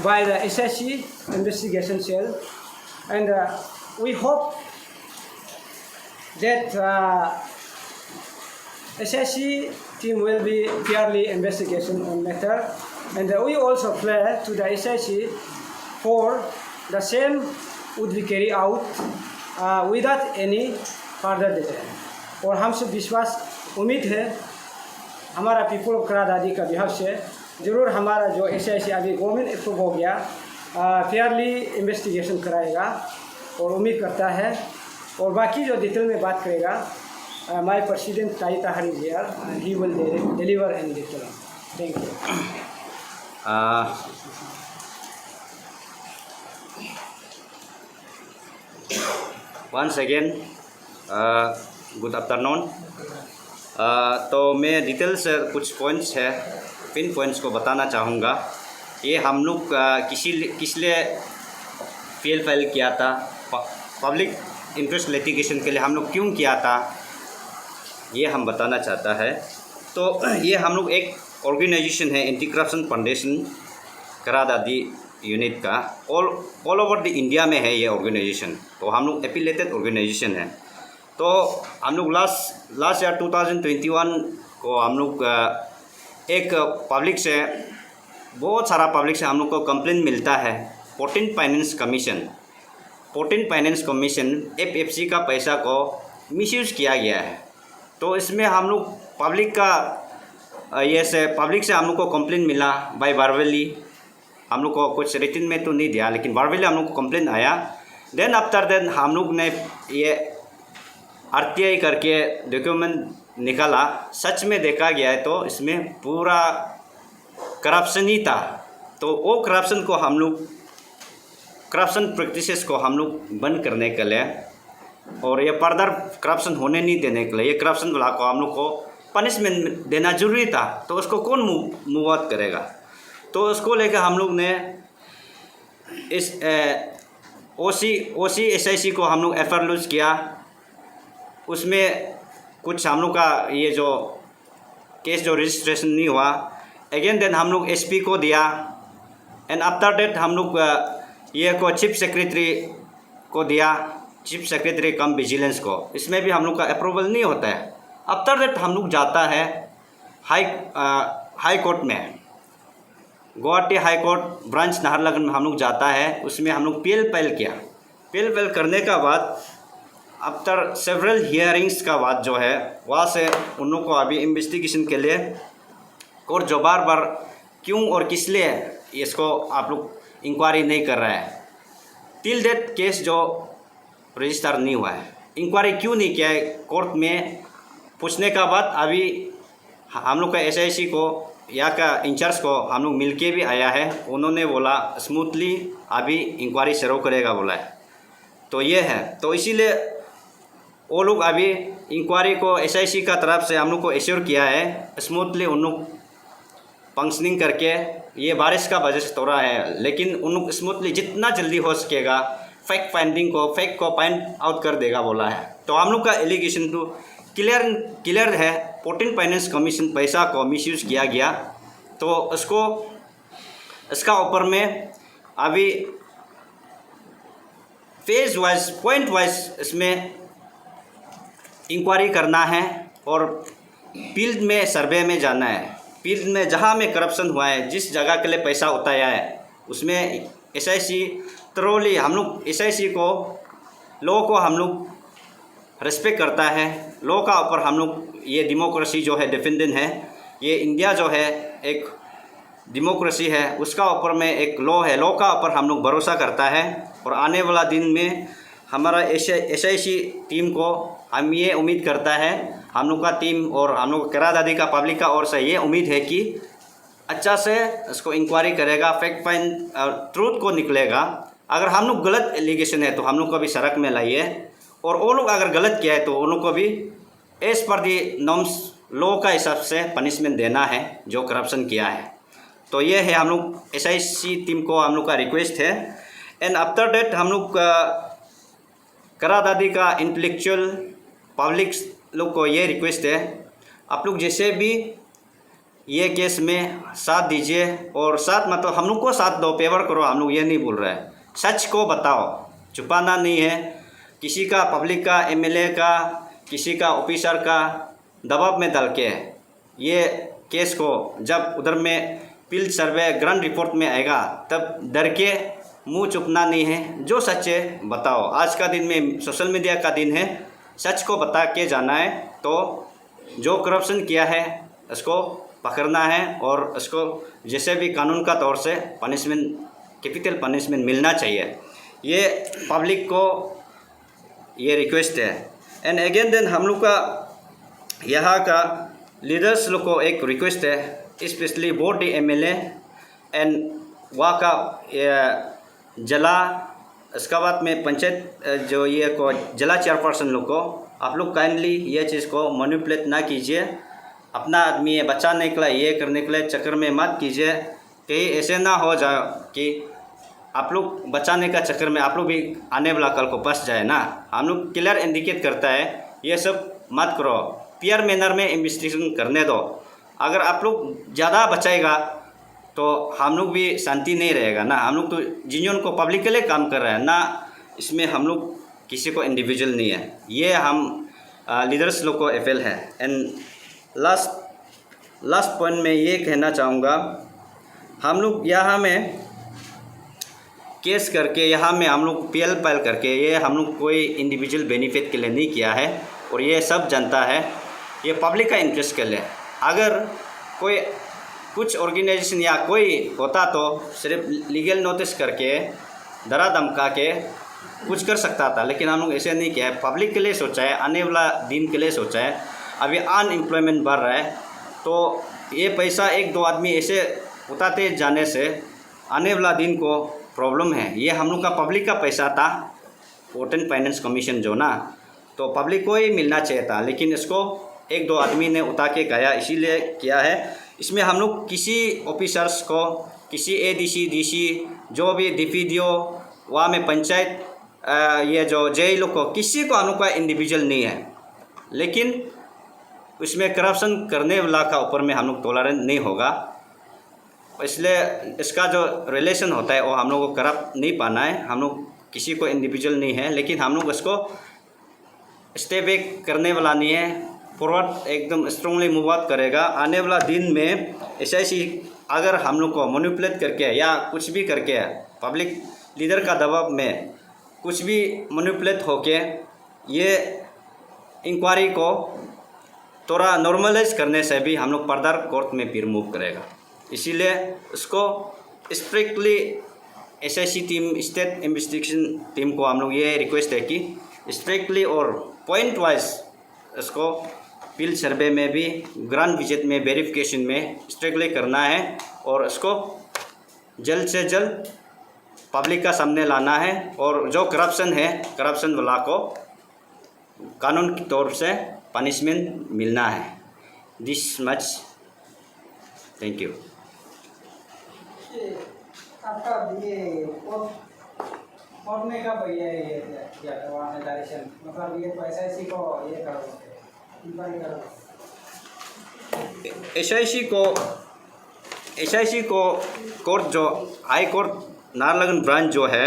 by the SSC investigation cell, and we hope that SSC team will be fairly investigation on matter, and we also pray to the SSC for the same would be carried out without any further delay. और हमसे विश्वास उम्मीद है हमारा people of करा दादी का बिहार से ज़रूर हमारा जो SSC अभी गवर्नमेंट अप्रूव हो गया फेयरली इन्वेस्टिगेशन कराएगा और उम्मीद करता है और बाकी जो डिटेल में बात करेगा माय प्रेसिडेंट ताई ताहरी जियार he will deliver in detail. Thank you. Once again, good afternoon. तो मैं डिटेल से कुछ पॉइंट्स है पिन पॉइंट्स को बताना चाहूँगा. ये हम लोग किस लिए फाइल किया था, पब्लिक इंटरेस्ट लिटिगेशन के लिए हम लोग क्यों किया था, ये हम बताना चाहता है. तो ये हम लोग एक ऑर्गेनाइजेशन है एंटी करप्शन फाउंडेशन करा दादी यूनिट का. ऑल ओवर द इंडिया में है ये ऑर्गेनाइजेशन. तो हम लोग एफिलिएटेड ऑर्गेनाइजेशन है. तो हम लोग लास्ट ईयर 2021 को हम लोग एक पब्लिक से बहुत सारा पब्लिक से हम लोग को कंप्लेंट मिलता है. 14 फाइनेंस कमीशन FFC का पैसा को मिसयूज़ किया गया है. तो इसमें हम लोग पब्लिक से हम लोग को कंप्लेंट मिला बाय वर्बली. हम लोग को कुछ रिटन में तो नहीं दिया लेकिन वर्बली हम लोग को कंप्लेंट आया. देन आफ्टर देन हम लोग ने ये RTI करके डॉक्यूमेंट निकाला. सच में देखा गया है तो इसमें पूरा करप्शन ही था. तो वो करप्शन प्रैक्टिसेस को हम लोग बंद करने के लिए और ये फर्दर करप्शन होने नहीं देने के लिए ये करप्शन वाला को हम लोग को पनिशमेंट देना जरूरी था. तो उसको कौन मूव आउट करेगा. तो उसको लेकर हम लोग ने इस OC SIC को हम लोग FR लूज किया. उसमें कुछ हम लोग का ये जो केस जो रजिस्ट्रेशन नहीं हुआ. अगेन देन हम लोग SP को दिया. एंड आफ्टर डेट हम लोग ये को चीफ सेक्रेटरी को दिया, चीफ सेक्रेटरी कम विजिलेंस को. इसमें भी हम लोग का अप्रूवल नहीं होता है. आफ्टर डेट हम लोग जाता है हाई कोर्ट में, Guwahati high court branch Naharlagun में हम लोग जाता है. उसमें हम लोग PL फाइल किया. PL फाइल करने का बाद आफ्टर सेवरल हियरिंग्स का बाद जो है वहाँ से उन लोग को अभी इन्वेस्टिगेशन के लिए कोर्ट जो बार बार क्यों और किस लिए इसको आप लोग इंक्वायरी नहीं कर रहे हैं. टिल डेट केस जो रजिस्टर नहीं हुआ है. इंक्वायरी क्यों नहीं किया है कोर्ट में पूछने का बाद अभी हम लोग का SIC को यहाँ का इंचार्ज को हम लोग मिल के भी आया है. उन्होंने बोला स्मूथली अभी इंक्वायरी शुरू करेगा बोला है. तो ये है. तो इसीलिए वो लोग अभी इंक्वायरी को SIC का तरफ से हम लोग को एश्योर किया है स्मूथली उन लोग फंक्शनिंग करके. ये बारिश का वजह से थोड़ा है लेकिन उन लोग स्मूथली जितना जल्दी हो सकेगा फेक को फाइंड आउट कर देगा बोला है. तो हम लोग का एलिगेशन तो क्लियर है. 14 फाइनेंस कमीशन पैसा को मिसयूज़ किया गया. तो इसका ऊपर में अभी फेज वाइज पॉइंट वाइज इसमें इंक्वायरी करना है और फील्ड में सर्वे में जाना है. फील्ड में जहाँ में करप्शन हुआ है, जिस जगह के लिए पैसा उठाया है उसमें SIC थरोली हम लोग SIC को लॉ को हम लोग रेस्पेक्ट करता है. लॉ का ऊपर हम लोग ये डेमोक्रेसी जो है डिफेंडेंट है. ये इंडिया जो है एक डेमोक्रेसी है, उसका ऊपर में एक लॉ है. लॉ का ऊपर हम लोग भरोसा करता है. और आने वाला दिन में हमारा SIC टीम को हम ये उम्मीद करता है, हम लोग का टीम और हम लोग करा दादी का पब्लिक का ओर से ये उम्मीद है कि अच्छा से इसको इंक्वायरी करेगा, फैक्ट फाइंड ट्रूथ को निकलेगा. अगर हम लोग गलत एलिगेशन है तो हम लोग को भी सड़क में लाइए और वो लोग अगर गलत किया है तो उन लोग को भी एज पर दी नॉर्म्स लॉ का हिसाब से पनिशमेंट देना है जो करप्शन किया है. तो ये है हम लोग SIC टीम को हम लोग का रिक्वेस्ट है. एंड आफ्टर डेट हम लोग करा दादी का इंटेलेक्चुअल पब्लिक लोग को ये रिक्वेस्ट है, आप लोग जैसे भी ये केस में साथ दीजिए, और साथ मतलब हम लोग को साथ दो, फेवर करो, हम लोग ये नहीं बोल रहे हैं। सच को बताओ, छुपाना नहीं है। किसी का, पब्लिक का, एमएलए का, किसी का ऑफिसर का दबाव में डाल के ये केस को जब उधर में फील्ड सर्वे ग्राउंड रिपोर्ट में आएगा तब डर के मुंह चुपना नहीं है। जो सच है बताओ। आज का दिन में सोशल मीडिया का दिन है, सच को बता के जाना है। तो जो करप्शन किया है उसको पकड़ना है और उसको जैसे भी कानून का तौर से पनिशमेंट, कैपिटल पनिशमेंट मिलना चाहिए। ये पब्लिक को ये रिक्वेस्ट है। एंड अगेन देन हम लोग का यहाँ का लीडर्स लोग को एक रिक्वेस्ट है, स्पेशली बोर्ड एमएलए एंड वहाँ का जिला, इसका बाद में पंचायत जो ये को जिला चेयरपर्सन लोग को, आप लोग काइंडली ये चीज़ को मैनिपुलेट ना कीजिए। अपना आदमी है, बच्चा निकला, ये करने के लिए चक्कर में मत कीजिए। कहीं ऐसे ना हो जाए कि आप लोग बचाने का चक्कर में आप लोग भी आने वाला कल को फंस जाए ना। हम लोग क्लियर इंडिकेट करता है ये सब मत करो, पियर मैनर में इन्वेस्टिगेशन करने दो। अगर आप लोग ज़्यादा बचाएगा तो हम लोग भी शांति नहीं रहेगा ना। हम लोग तो जिन को पब्लिक के लिए काम कर रहे हैं ना, इसमें हम लोग किसी को इंडिविजुअल नहीं है। ये हम लीडर्स लोग को अपील है। एंड लास्ट पॉइंट में ये कहना चाहूँगा, हम लोग यहाँ में केस करके, यहाँ में हम लोग पीएल फाइल करके, ये हम लोग कोई इंडिविजुअल बेनिफिट के लिए नहीं किया है और ये सब जनता है, ये पब्लिक का इंटरेस्ट के लिए। अगर कोई कुछ ऑर्गेनाइजेशन या कोई होता तो सिर्फ लीगल नोटिस करके, डरा धमका के कुछ कर सकता था, लेकिन हम लोग ऐसे नहीं किया है। पब्लिक के लिए सोचा है, आने वाला दिन के लिए सोचा है। अभी अनएम्प्लॉयमेंट बढ़ रहा है तो ये पैसा एक दो आदमी ऐसे उठाते जाने से आने वाला दिन को प्रॉब्लम है। ये हम लोग का पब्लिक का पैसा था, वोटर फाइनेंस कमीशन जो ना, तो पब्लिक को ही मिलना चाहिए था, लेकिन इसको एक दो आदमी ने उठा के गया, इसीलिए किया है। इसमें हम लोग किसी ऑफिसर्स को, किसी एडीसी, डीसी, जो भी डीपीडीओ, वहाँ में पंचायत, ये जो जेई लोग को, किसी को हम लोग का इंडिविजुअल नहीं है। लेकिन उसमें करप्शन करने वाला का ऊपर में हम लोग टॉलरेंट नहीं होगा। इसलिए इसका जो रिलेशन होता है वो हम लोग को करप्ट नहीं पाना है। हम लोग किसी को इंडिविजुअल नहीं है, लेकिन हम लोग इसको स्टेप बैक करने वाला नहीं है, फॉरवर्ड एकदम स्ट्रांगली मूव आउट करेगा। आने वाला दिन में ऐसी अगर हम लोग को मैनिपुलेट करके या कुछ भी करके, पब्लिक लीडर का दबाव में कुछ भी मैनिपुलेट होके ये इंक्वायरी को थोड़ा नॉर्मलाइज करने से भी हम लोग फर्दर कोर्ट में फिर मूव करेगा। इसीलिए उसको strictly SIC team, state investigation team को हम लोग ये रिक्वेस्ट है कि स्ट्रिक्टली और पॉइंट वाइज इसको फील्ड सर्वे में भी, ग्राउंड विजिट में, वेरिफिकेशन में स्ट्रिक्टली करना है और इसको जल्द से जल्द पब्लिक का सामने लाना है। और जो करप्शन है, करप्शन वाला को कानून के तौर से पनिशमेंट मिलना है। This much, thank you. आपका ये पढ़ने का भैया ये क्या वहाँ से डायरेक्शन, मतलब ये तो एसआईसी को ये करो, इंक्वायरी करो। एसआईसी को कोर्ट, जो हाई कोर्ट नाहरलगुन ब्रांच जो है,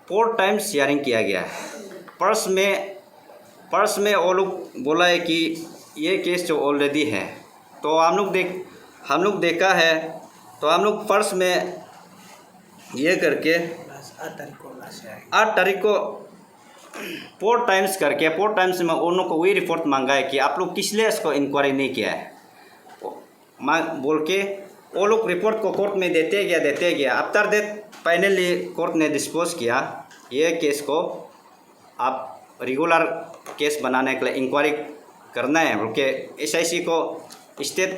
4 टाइम्स हियरिंग किया गया है। पर्स में वो लोग बोला है कि ये केस जो ऑलरेडी है, तो हम लोग देखा है, तो हम लोग पर्स में ये करके 8 तारीख को 4 टाइम्स करके, 4 टाइम्स में उन को वही रिपोर्ट मांगा है कि आप लोग किस लिए इसको इंक्वायरी नहीं किया है बोल के वो लोग रिपोर्ट को कोर्ट में देते गया। आफ्टर दैट फाइनली कोर्ट ने डिस्पोज किया ये केस को आप रेगुलर केस बनाने के लिए इंक्वायरी करना है बोल के एसआईसी को, स्टेट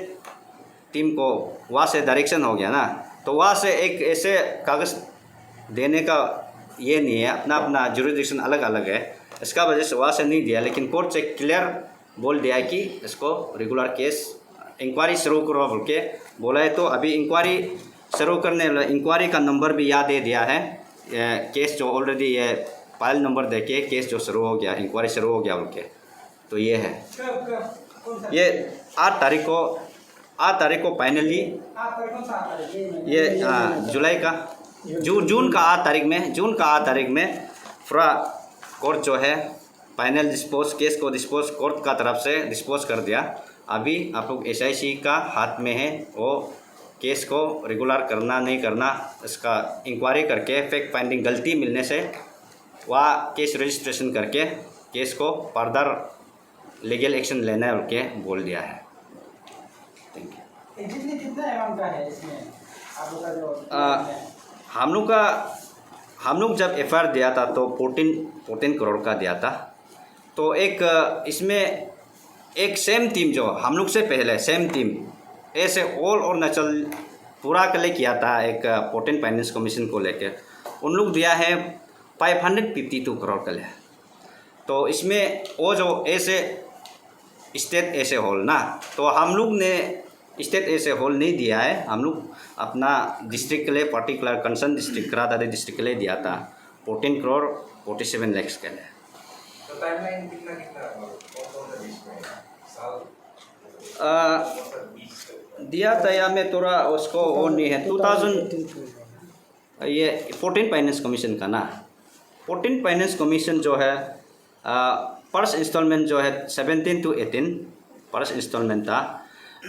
टीम को वहाँ से डायरेक्शन हो गया ना। तो वहाँ से एक ऐसे कागज़ देने का ये नहीं है, अपना अपना जुरिडिक्शन अलग अलग है, इसका वजह से वहाँ से नहीं दिया। लेकिन कोर्ट से क्लियर बोल दिया कि इसको रेगुलर केस इंक्वायरी शुरू करो बोल के बोला है। तो अभी इंक्वायरी शुरू करने, इंक्वायरी का नंबर भी याद दे दिया है, केस जो ऑलरेडी ये फाइल नंबर दे के केस जो शुरू हो गया, इंक्वायरी शुरू हो गया बोल के। तो ये है, ये 8 तारीख को 8 तारीख को फाइनली ये जुलाई का जून का 8 तारीख में पूरा कोर्ट जो है फाइनल केस को डिस्पोज कोर्ट का तरफ से डिस्पोज कर दिया। अभी आप लोग SIC का हाथ में है, वो केस को रेगुलर करना नहीं करना इसका इंक्वायरी करके फैक्ट फाइंडिंग गलती मिलने से वह केस रजिस्ट्रेशन करके केस को फर्दर लीगल एक्शन लेना है के बोल दिया है। Thank you. एग्जैक्टली कितना अमाउंट का है इसमें आप लोग का जो हम लोग जब FIR दिया था तो 14 करोड़ का दिया था। तो एक इसमें एक सेम टीम जो हम लोग से पहले सेम टीम ऐसे ऑल अरुणाचल पूरा के लिए किया था, एक पोर्टेन फाइनेंस कमीशन को लेके उन लोग दिया है 552 करोड़ के लिए। तो इसमें वो जो ऐसे स्टेट ऐसे होल ना, तो हम लोग ने स्टेट ऐसे होल नहीं दिया है, हम लोग अपना डिस्ट्रिक्ट के लिए पर्टिकुलर कंसर्न डिस्ट्रिक्ट कराधारी डिस्ट्रिक्ट के लिए दिया था 14 करोड़ 47 लाख के लिए। तो टाइमलाइन कितना दिया था या मैं थोड़ा उसको वो नहीं है 2000 ये 14 फाइनेंस कमीशन का ना, 14 फाइनेंस कमीशन जो है फर्स्ट इंस्टॉलमेंट जो है 17 to 18 फर्स्ट इंस्टॉलमेंट था,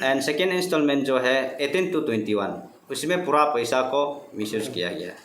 एंड सेकेंड इंस्टॉलमेंट जो है 18 to 21, उसमें पूरा पैसा को मिसयूज किया गया है।